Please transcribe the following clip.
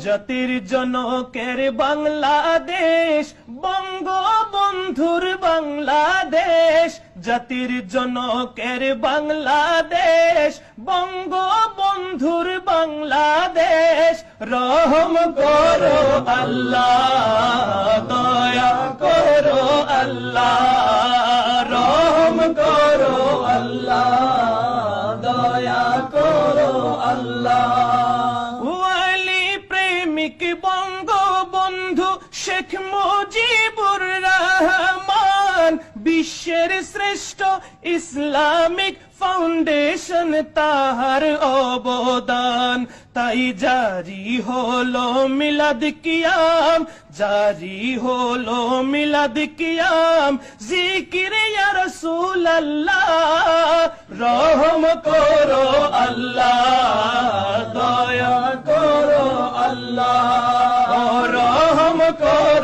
জাতির জনকের বাংলাদেশ, বঙ্গবন্ধুর বাংলাদেশ। জাতির জনকের বাংলাদেশ, বঙ্গবন্ধুর বাংলাদেশ। রহম করো আল্লাহ, দয়া করো আল্লাহ, রহম করো আল্লাহ, দয়া করো আল্লাহ। বঙ্গবন্ধু শেখ মুজিবুর রহমান, বিশ্বের শ্রেষ্ঠ ইসলামিক ফাউন্ডেশন তাহার অবদান। তাই জারি হলো মিলাদ কিয়াম, জারি হলো মিলাদ কিয়াম। জিকির ইয়া রাসূলুল্লাহ, রহম করো আল্লাহ, দয়া করো আল্লাহ, রহম করো